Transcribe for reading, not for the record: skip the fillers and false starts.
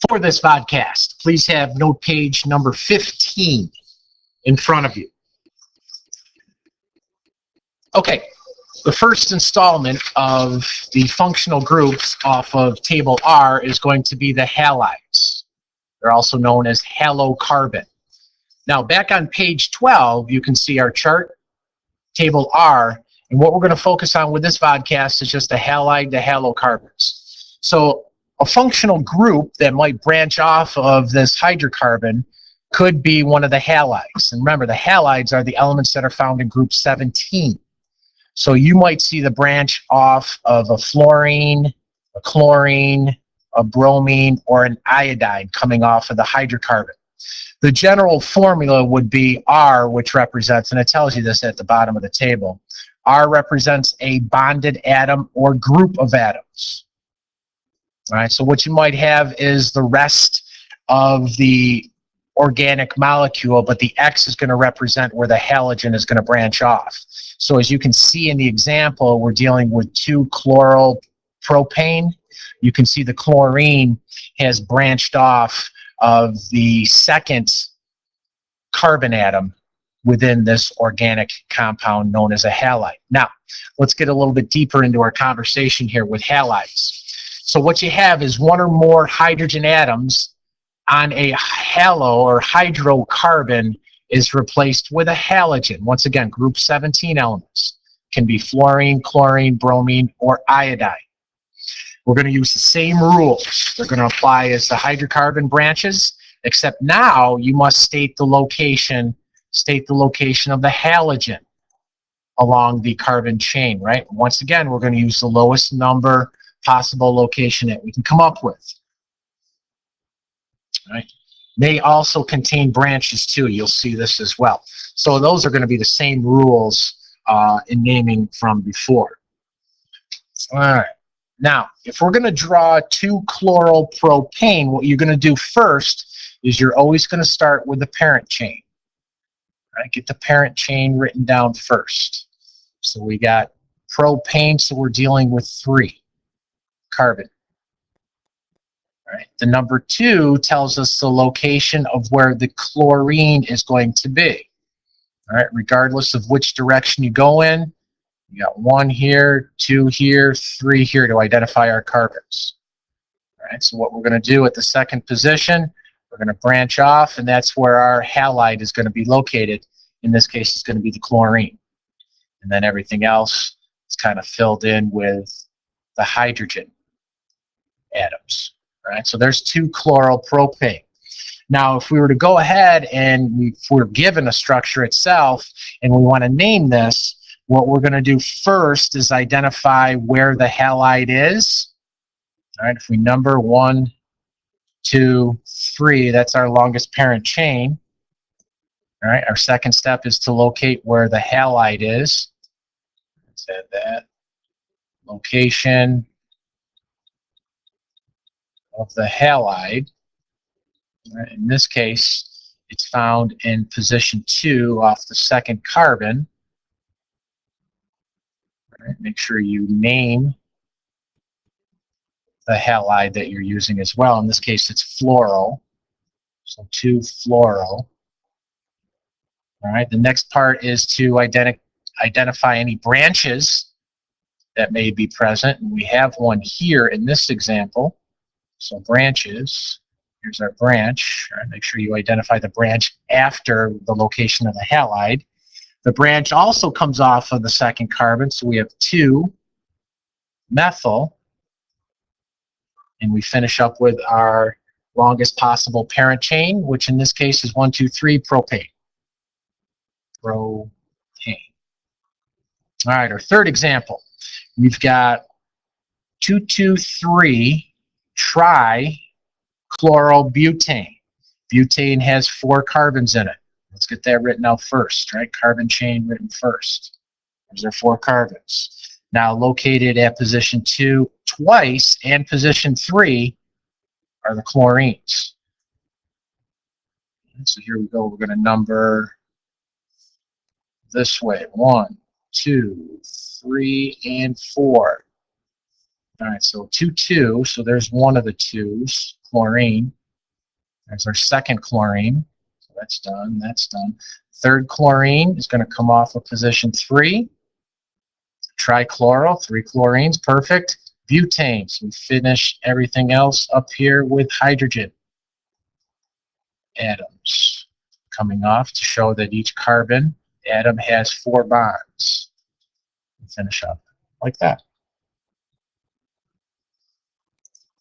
for this vodcast. Please have note page number 15 in front of you. Okay, the first installment of the functional groups off of table R is going to be the halides. They're also known as halocarbon. Now, back on page 12, you can see our chart, table R, and what we're going to focus on with this vodcast is just the halide to halocarbons. So a functional group that might branch off of this hydrocarbon could be one of the halides. And remember, the halides are the elements that are found in group 17. So you might see the branch off of a fluorine, a chlorine, a bromine, or an iodide coming off of the hydrocarbon. The general formula would be R, which represents, and it tells you this at the bottom of the table, R represents a bonded atom or group of atoms. All right, so what you might have is the rest of the organic molecule, but the X is going to represent where the halogen is going to branch off. So as you can see in the example, we're dealing with 2-chloropropane. You can see the chlorine has branched off of the second carbon atom within this organic compound known as a halide. Now, let's get a little bit deeper into our conversation here with halides. So what you have is one or more hydrogen atoms on a halo or hydrocarbon is replaced with a halogen. Once again, group 17 elements. Can be fluorine, chlorine, bromine, or iodine. We're going to use the same rules. They're going to apply as the hydrocarbon branches, except now you must state the location of the halogen along the carbon chain, right? Once again, we're going to use the lowest number possible location that we can come up with. Right? They also contain branches too. You'll see this as well. So those are going to be the same rules in naming from before. All right. Now, if we're going to draw 2-chloropropane, what you're going to do first is you're always going to start with the parent chain. Right? Get the parent chain written down first. So we got propane, so we're dealing with 3 carbon. Right. The number 2 tells us the location of where the chlorine is going to be. All right, regardless of which direction you go in, you got 1 here, 2 here, 3 here to identify our carbons. All right, so what we're going to do at the second position, we're going to branch off, and that's where our halide is going to be located. In this case, it's going to be the chlorine. And then everything else is kind of filled in with the hydrogen atoms. Right, so there's 2-chloropropane. Now, if we were to go ahead and if we're given a structure itself and we want to name this, what we're going to do first is identify where the halide is. All right, if we number 1, 2, 3, that's our longest parent chain. All right, our second step is to locate where the halide is. Let's add that. Location of the halide. Right, in this case, it's found in position 2 off the second carbon. Right, make sure you name the halide that you're using as well. In this case, it's fluoro. So 2-fluoro. All right, the next part is to identify any branches that may be present. And we have one here in this example. So branches, here's our branch. All right, make sure you identify the branch after the location of the halide. The branch also comes off of the second carbon, so we have 2-methyl. And we finish up with our longest possible parent chain, which in this case is 1, 2, 3, propane. Propane. All right, our third example. We've got 2,2,3 trichlorobutane. Butane has 4 carbons in it. Let's get that written out first, right? Carbon chain written first. There's our 4 carbons. Now located at position 2 twice and position 3 are the chlorines. So here we go. We're going to number this way. 1, 2, 3, and 4. All right, so 2, 2. So there's one of the 2s, chlorine. There's our second chlorine. So that's done. That's done. Third chlorine is going to come off of position 3. Trichloral, 3 chlorines, perfect. Butanes, we finish everything else up here with hydrogen atoms coming off to show that each carbon atom has 4 bonds. Finish up like that.